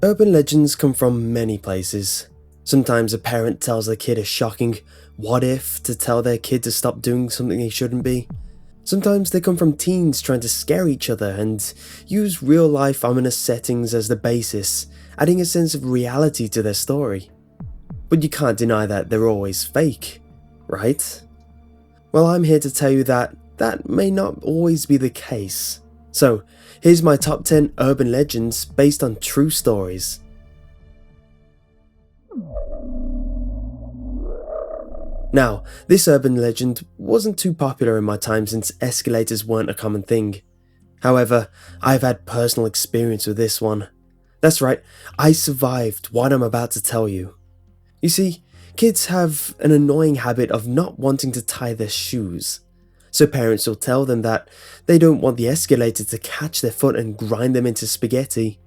Urban legends come from many places. Sometimes a parent tells their kid a shocking what if to tell their kid to stop doing something they shouldn't be. Sometimes they come from teens trying to scare each other and use real life ominous settings as the basis, adding a sense of reality to their story. But you can't deny that they're always fake, right? Well, I'm here to tell you that that may not always be the case. So, here's my top 10 urban legends based on true stories. Now, this urban legend wasn't too popular in my time since escalators weren't a common thing. However, I've had personal experience with this one. That's right, I survived what I'm about to tell you. You see, kids have an annoying habit of not wanting to tie their shoes. So parents will tell them that they don't want the escalator to catch their foot and grind them into spaghetti.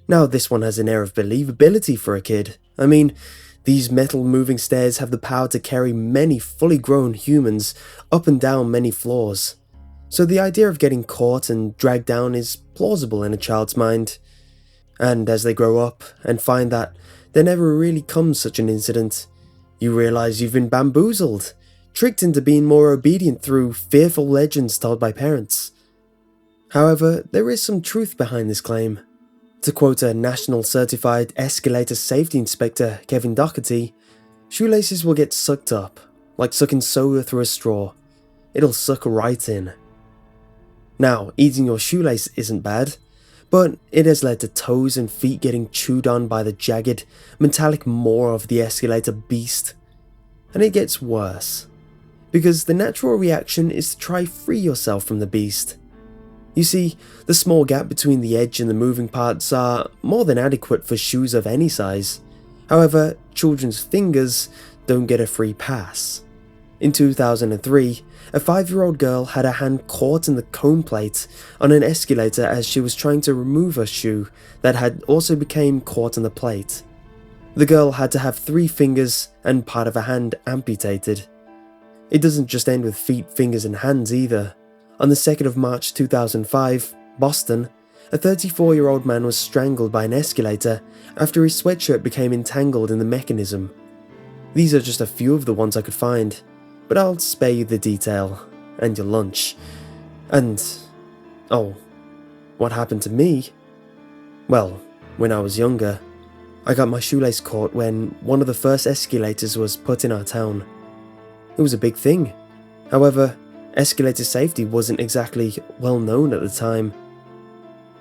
Now this one has an air of believability for a kid. I mean, these metal moving stairs have the power to carry many fully grown humans up and down many floors. So the idea of getting caught and dragged down is plausible in a child's mind. And as they grow up and find that there never really comes such an incident, you realize you've been bamboozled, tricked into being more obedient through fearful legends told by parents. However, there is some truth behind this claim. To quote a National Certified Escalator Safety Inspector, Kevin Doherty, shoelaces will get sucked up, like sucking soda through a straw. It'll suck right in. Now, eating your shoelace isn't bad, but it has led to toes and feet getting chewed on by the jagged, metallic maw of the escalator beast. And it gets worse, because the natural reaction is to try free yourself from the beast. You see, the small gap between the edge and the moving parts are more than adequate for shoes of any size. However, children's fingers don't get a free pass. In 2003, a 5-year-old girl had her hand caught in the comb plate on an escalator as she was trying to remove her shoe that had also become caught in the plate. The girl had to have 3 fingers and part of her hand amputated. It doesn't just end with feet, fingers and hands either. On the 2nd of March 2005, Boston, a 34-year-old man was strangled by an escalator after his sweatshirt became entangled in the mechanism. These are just a few of the ones I could find, but I'll spare you the detail and your lunch. And, oh, what happened to me? Well, when I was younger, I got my shoelace caught when one of the first escalators was put in our town. It was a big thing. However, escalator safety wasn't exactly well known at the time.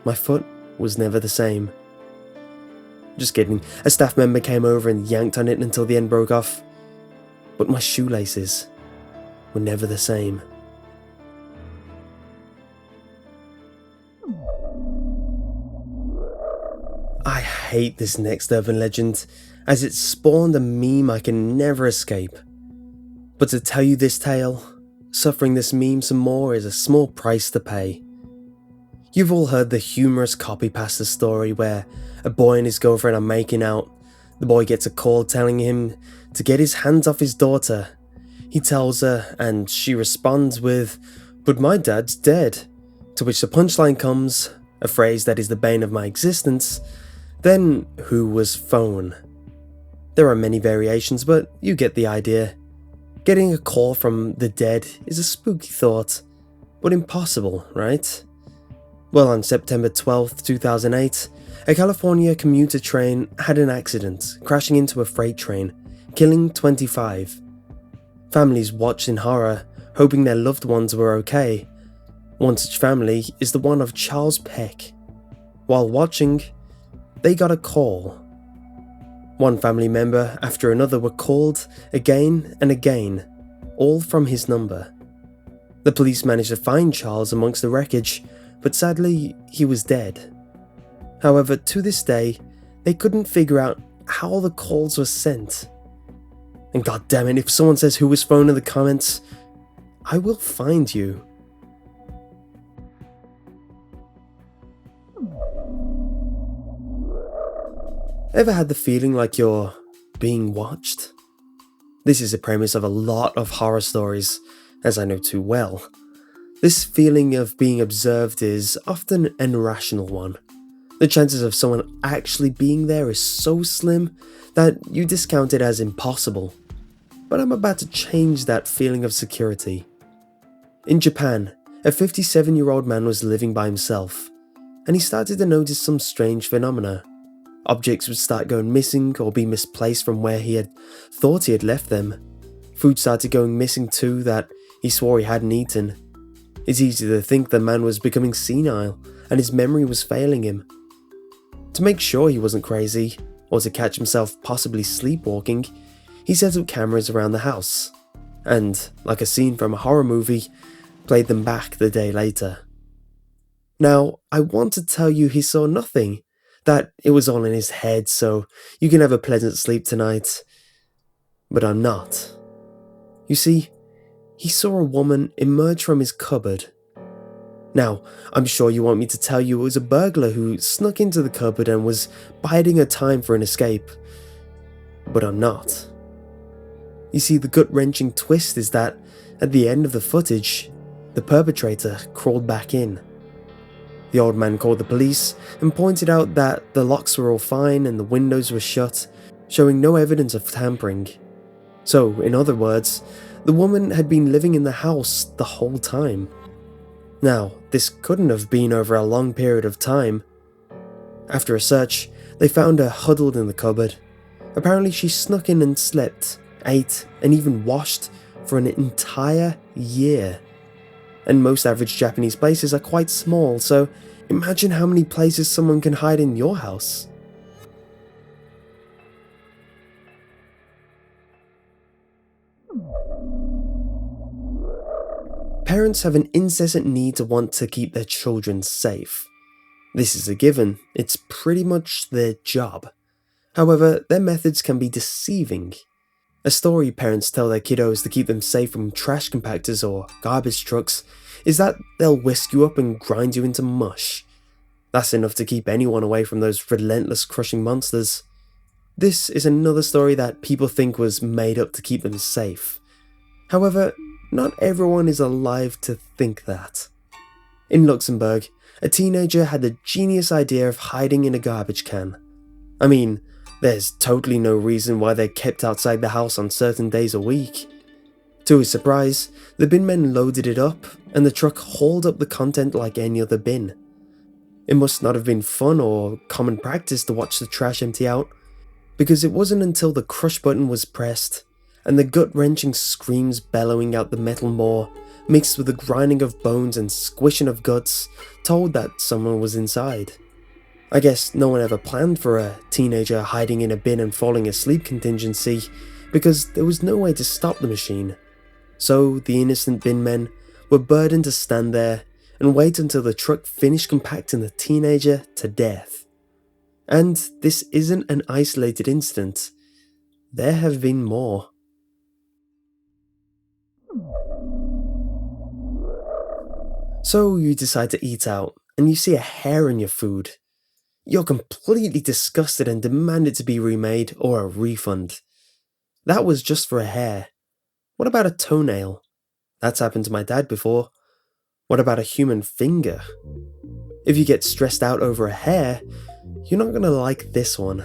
My foot was never the same. Just kidding, a staff member came over and yanked on it until the end broke off. But my shoelaces were never the same. I hate this next urban legend, as it spawned a meme I can never escape. But to tell you this tale, suffering this meme some more is a small price to pay. You've all heard the humorous copy-pasta story where a boy and his girlfriend are making out. The boy gets a call telling him to get his hands off his daughter. He tells her, and she responds with, "But my dad's dead." To which the punchline comes, a phrase that is the bane of my existence, "Then who was phone?" There are many variations, but you get the idea. Getting a call from the dead is a spooky thought, but impossible, right? Well, on September 12th, 2008, a California commuter train had an accident, crashing into a freight train, killing 25. Families watched in horror, hoping their loved ones were okay. One such family is the one of Charles Peck. While watching, they got a call. One family member after another were called again and again, all from his number. The police managed to find Charles amongst the wreckage, but sadly he was dead. However, to this day, they couldn't figure out how the calls were sent. And god damn it, if someone says who was phone in the comments, I will find you. Ever had the feeling like you're being watched? This is the premise of a lot of horror stories, as I know too well. This feeling of being observed is often an irrational one. The chances of someone actually being there is so slim that you discount it as impossible. But I'm about to change that feeling of security. In Japan, a 57-year-old man was living by himself, and he started to notice some strange phenomena. Objects would start going missing or be misplaced from where he had thought he had left them. Food started going missing too that he swore he hadn't eaten. It's easy to think the man was becoming senile and his memory was failing him. To make sure he wasn't crazy, or to catch himself possibly sleepwalking, he set up cameras around the house, and, like a scene from a horror movie, played them back the day later. Now, I want to tell you he saw nothing, that it was all in his head so you can have a pleasant sleep tonight. But I'm not. You see, he saw a woman emerge from his cupboard. Now, I'm sure you want me to tell you it was a burglar who snuck into the cupboard and was biding her time for an escape. But I'm not. You see, the gut-wrenching twist is that, at the end of the footage, the perpetrator crawled back in. The old man called the police and pointed out that the locks were all fine and the windows were shut, showing no evidence of tampering. So, in other words, the woman had been living in the house the whole time. Now, this couldn't have been over a long period of time. After a search, they found her huddled in the cupboard. Apparently she snuck in and slept, ate, and even washed for an entire year. And most average Japanese places are quite small, so imagine how many places someone can hide in your house. Parents have an incessant need to want to keep their children safe. This is a given, it's pretty much their job. However, their methods can be deceiving. A story parents tell their kiddos to keep them safe from trash compactors or garbage trucks is that they'll whisk you up and grind you into mush. That's enough to keep anyone away from those relentless crushing monsters. This is another story that people think was made up to keep them safe. However, not everyone is alive to think that. In Luxembourg, a teenager had the genius idea of hiding in a garbage can. I mean, there's totally no reason why they're kept outside the house on certain days a week. To his surprise, the bin men loaded it up, and the truck hauled up the content like any other bin. It must not have been fun or common practice to watch the trash empty out, because it wasn't until the crush button was pressed, and the gut-wrenching screams bellowing out the metal maw, mixed with the grinding of bones and squishing of guts, told that someone was inside. I guess no one ever planned for a teenager hiding in a bin and falling asleep contingency, because there was no way to stop the machine. So the innocent bin men were burdened to stand there and wait until the truck finished compacting the teenager to death. And this isn't an isolated incident. There have been more. So you decide to eat out, and you see a hair in your food. You're completely disgusted and demand it to be remade or a refund. That was just for a hair. What about a toenail? That's happened to my dad before. What about a human finger? If you get stressed out over a hair, you're not gonna like this one.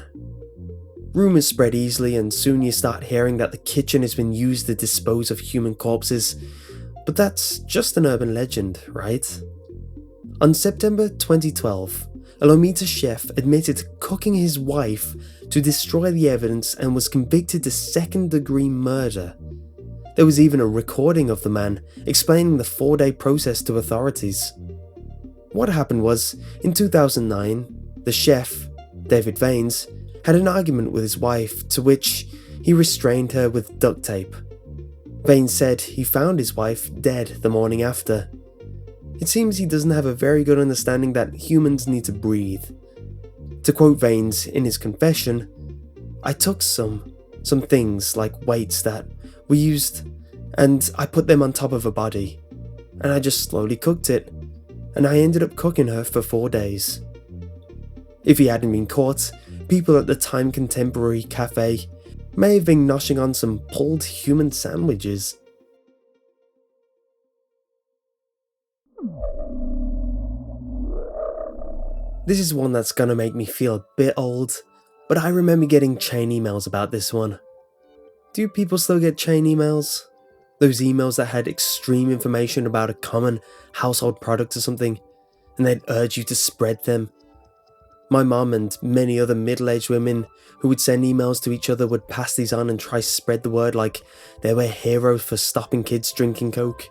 Rumours spread easily, and soon you start hearing that the kitchen has been used to dispose of human corpses. But that's just an urban legend, right? On September 2012, a Lomita chef admitted to cooking his wife to destroy the evidence and was convicted of second-degree murder. There was even a recording of the man explaining the 4-day process to authorities. What happened was, in 2009, the chef, David Vanes, had an argument with his wife to which he restrained her with duct tape. Vanes said he found his wife dead the morning after. It seems he doesn't have a very good understanding that humans need to breathe. To quote Vanes in his confession, "I took some things like weights that we used and I put them on top of a body, and I just slowly cooked it, and I ended up cooking her for 4 days." If he hadn't been caught, people at the Time Contemporary cafe may have been noshing on some pulled human sandwiches. This is one that's gonna make me feel a bit old, but I remember getting chain emails about this one. Do people still get chain emails? Those emails that had extreme information about a common household product or something, and they'd urge you to spread them. My mum and many other middle-aged women who would send emails to each other would pass these on and try to spread the word like they were heroes for stopping kids drinking Coke.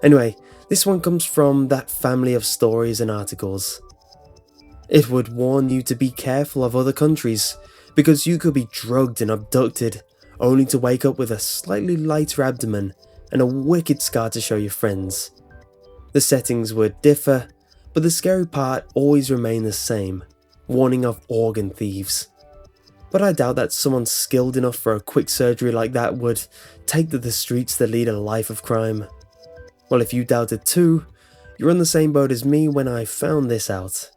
Anyway, this one comes from that family of stories and articles. It would warn you to be careful of other countries because you could be drugged and abducted only to wake up with a slightly lighter abdomen and a wicked scar to show your friends. The settings would differ, but the scary part always remained the same, warning of organ thieves. But I doubt that someone skilled enough for a quick surgery like that would take to the streets to lead a life of crime. Well, if you doubt it too, you're on the same boat as me when I found this out.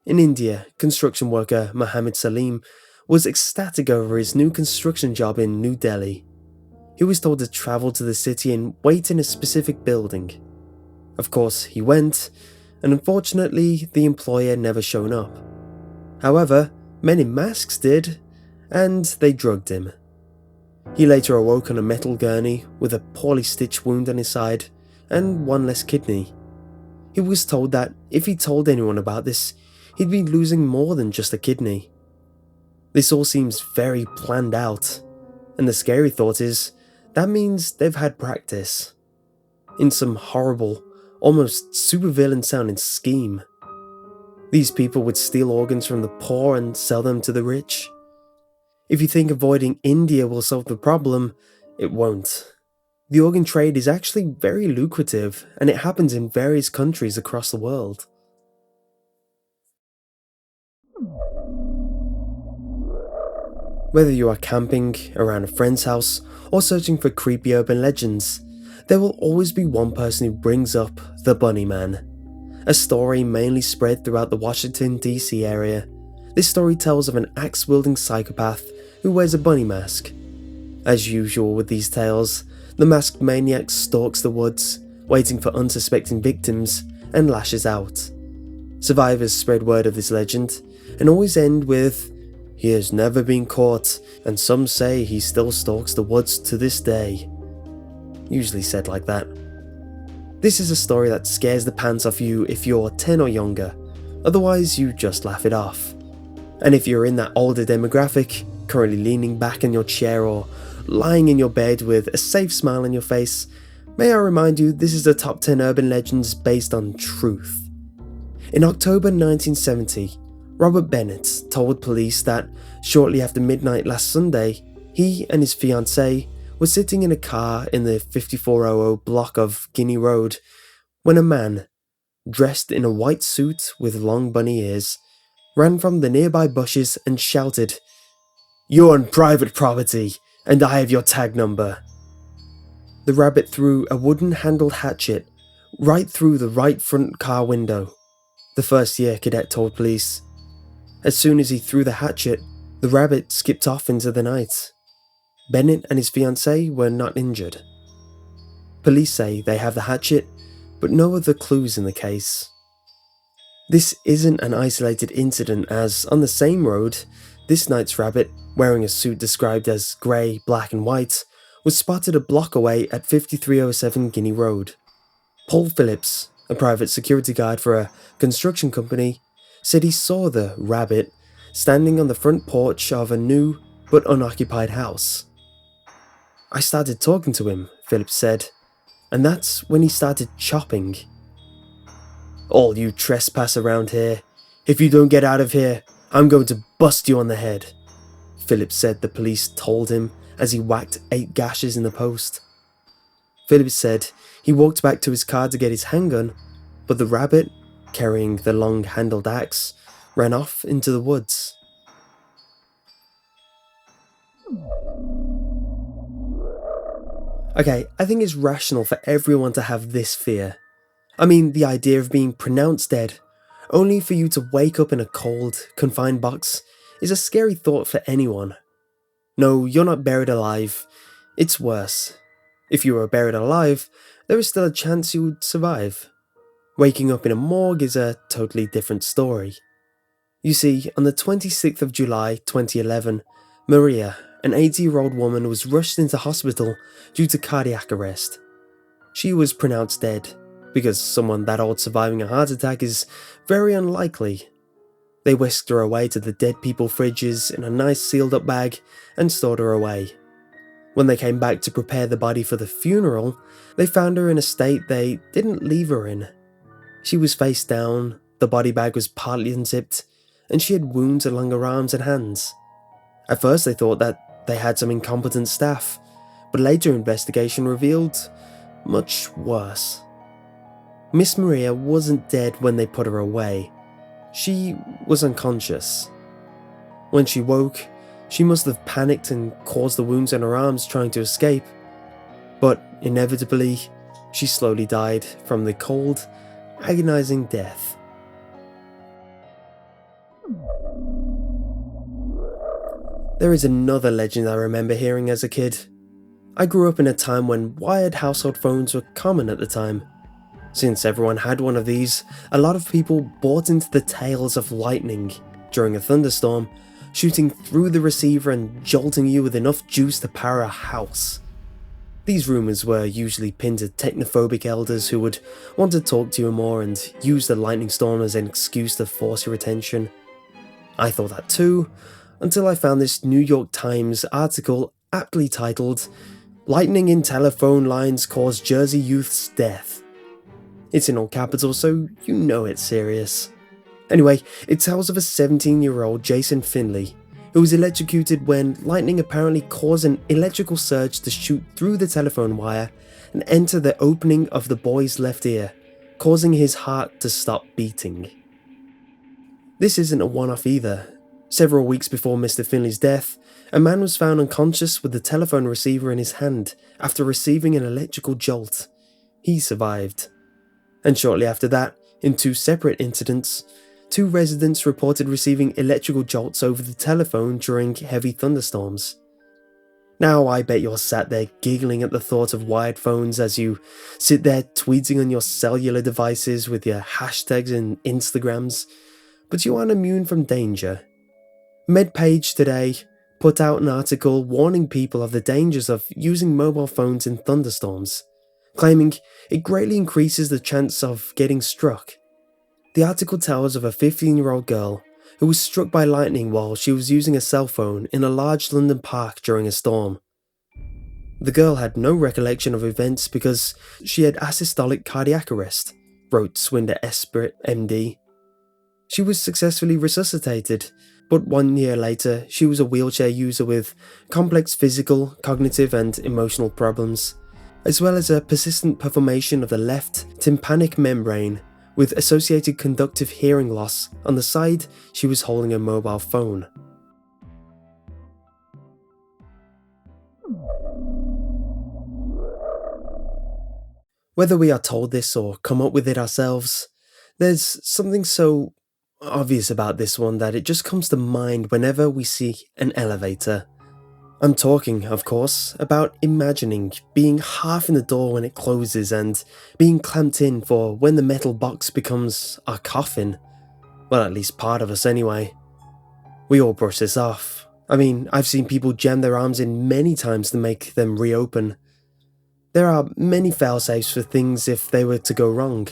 In India, construction worker Mohammed Salim was ecstatic over his new construction job in New Delhi. He was told to travel to the city and wait in a specific building. Of course, he went, and unfortunately, the employer never shown up. However, men in masks did, and they drugged him. He later awoke on a metal gurney with a poorly stitched wound on his side and one less kidney. He was told that if he told anyone about this, he'd be losing more than just a kidney. This all seems very planned out, and the scary thought is that means they've had practice in some horrible, almost supervillain sounding scheme. These people would steal organs from the poor and sell them to the rich. If you think avoiding India will solve the problem, it won't. The organ trade is actually very lucrative, and it happens in various countries across the world. Whether you are camping around a friend's house or searching for creepy urban legends, there will always be one person who brings up the Bunny Man. A story mainly spread throughout the Washington, D.C. area. This story tells of an axe-wielding psychopath who wears a bunny mask. As usual with these tales, the masked maniac stalks the woods, waiting for unsuspecting victims, and lashes out. Survivors spread word of this legend, and always end with, "He has never been caught, and some say he still stalks the woods to this day." Usually said like that. This is a story that scares the pants off you if you're 10 or younger, otherwise you just laugh it off. And if you're in that older demographic, currently leaning back in your chair or lying in your bed with a safe smile on your face, may I remind you this is the top 10 urban legends based on truth. In October 1970, Robert Bennett told police that shortly after midnight last Sunday, he and his fiancée were sitting in a car in the 5400 block of Guinea Road when a man, dressed in a white suit with long bunny ears, ran from the nearby bushes and shouted, "You're on private property, and I have your tag number." The rabbit threw a wooden-handled hatchet right through the right front car window, the first-year cadet told police. As soon as he threw the hatchet, the rabbit skipped off into the night. Bennett and his fiancée were not injured. Police say they have the hatchet, but no other clues in the case. This isn't an isolated incident, as on the same road, this night's rabbit, wearing a suit described as grey, black and white, was spotted a block away at 5307 Guinea Road. Paul Phillips, a private security guard for a construction company, said he saw the rabbit standing on the front porch of a new but unoccupied house. "I started talking to him," Phillips said, "and that's when he started chopping. 'All you trespass around here. If you don't get out of here, I'm going to bust you on the head,' Phillips said the police told him as he whacked 8 gashes in the post. Phillips said he walked back to his car to get his handgun, but the rabbit, carrying the long-handled axe, ran off into the woods. Okay, I think it's rational for everyone to have this fear. I mean, the idea of being pronounced dead, only for you to wake up in a cold, confined box, is a scary thought for anyone. No, you're not buried alive. It's worse. If you were buried alive, there is still a chance you would survive. Waking up in a morgue is a totally different story. You see, on the 26th of July 2011, Maria, an 80-year-old woman, was rushed into hospital due to cardiac arrest. She was pronounced dead, because someone that old surviving a heart attack is very unlikely. They whisked her away to the dead people fridges in a nice sealed up bag and stored her away. When they came back to prepare the body for the funeral, they found her in a state they didn't leave her in. She was face down, the body bag was partly unzipped, and she had wounds along her arms and hands. At first they thought that they had some incompetent staff, but later investigation revealed much worse. Miss Maria wasn't dead when they put her away. She was unconscious. When she woke, she must have panicked and caused the wounds on her arms trying to escape. But inevitably, she slowly died from the cold, agonizing death. There is another legend I remember hearing as a kid. I grew up in a time when wired household phones were common at the time. Since everyone had one of these, a lot of people bought into the tales of lightning during a thunderstorm, shooting through the receiver and jolting you with enough juice to power a house. These rumours were usually pinned to technophobic elders who would want to talk to you more and use the lightning storm as an excuse to force your attention. I thought that too, until I found this New York Times article aptly titled, "Lightning in Telephone Lines Caused Jersey Youth's Death." It's in all capitals, so you know it's serious. Anyway, it tells of a 17-year-old Jason Finley, who was electrocuted when lightning apparently caused an electrical surge to shoot through the telephone wire and enter the opening of the boy's left ear, causing his heart to stop beating. This isn't a one-off either. Several weeks before Mr. Finley's death, a man was found unconscious with the telephone receiver in his hand after receiving an electrical jolt. He survived. And shortly after that, in two separate incidents, two residents reported receiving electrical jolts over the telephone during heavy thunderstorms. Now I bet you're sat there giggling at the thought of wired phones as you sit there tweeting on your cellular devices with your hashtags and Instagrams, but you aren't immune from danger. MedPage today put out an article warning people of the dangers of using mobile phones in thunderstorms, claiming it greatly increases the chance of getting struck. The article tells of a 15-year-old girl who was struck by lightning while she was using a cell phone in a large London park during a storm. The girl had no recollection of events because she had asystolic cardiac arrest, wrote Swinder Esprit, MD. She was successfully resuscitated, but 1 year later she was a wheelchair user with complex physical, cognitive and emotional problems, as well as a persistent performation of the left tympanic membrane with associated conductive hearing loss on the side she was holding a mobile phone. Whether we are told this or come up with it ourselves, there's something so obvious about this one that it just comes to mind whenever we see an elevator. I'm talking, of course, about imagining being half in the door when it closes and being clamped in for when the metal box becomes our coffin. Well, at least part of us anyway. We all brush this off. I mean, I've seen people jam their arms in many times to make them reopen. There are many failsafes for things if they were to go wrong,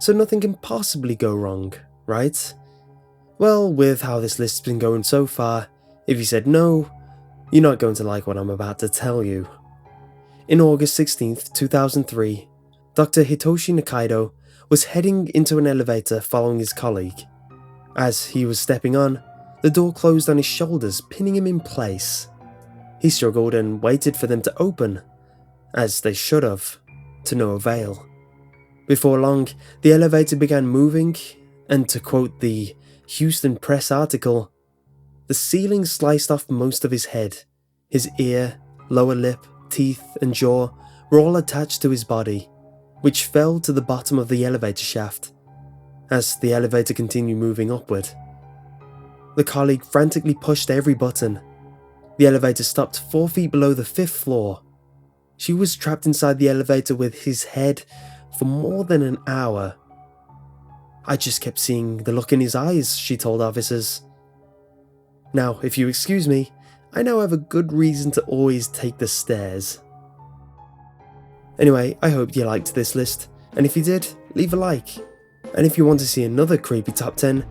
so nothing can possibly go wrong, right? Well, with how this list's been going so far, if you said no, you're not going to like what I'm about to tell you. In August 16th, 2003, Dr. Hitoshi Nikaido was heading into an elevator following his colleague. As he was stepping on, the door closed on his shoulders, pinning him in place. He struggled and waited for them to open, as they should have, to no avail. Before long, the elevator began moving, and to quote the Houston Press article, the ceiling sliced off most of his head. His ear, lower lip, teeth, and jaw were all attached to his body, which fell to the bottom of the elevator shaft, as the elevator continued moving upward. The colleague frantically pushed every button. The elevator stopped 4 feet below the 5th floor. She was trapped inside the elevator with his head for more than an hour. I just kept seeing the look in his eyes, she told officers. Now, if you excuse me, I now have a good reason to always take the stairs. Anyway, I hope you liked this list, and if you did, leave a like. And if you want to see another creepy top 10,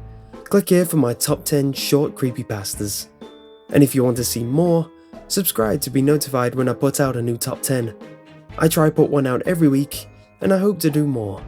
click here for my top 10 short creepypastas. And if you want to see more, subscribe to be notified when I put out a new top 10. I try put one out every week, and I hope to do more.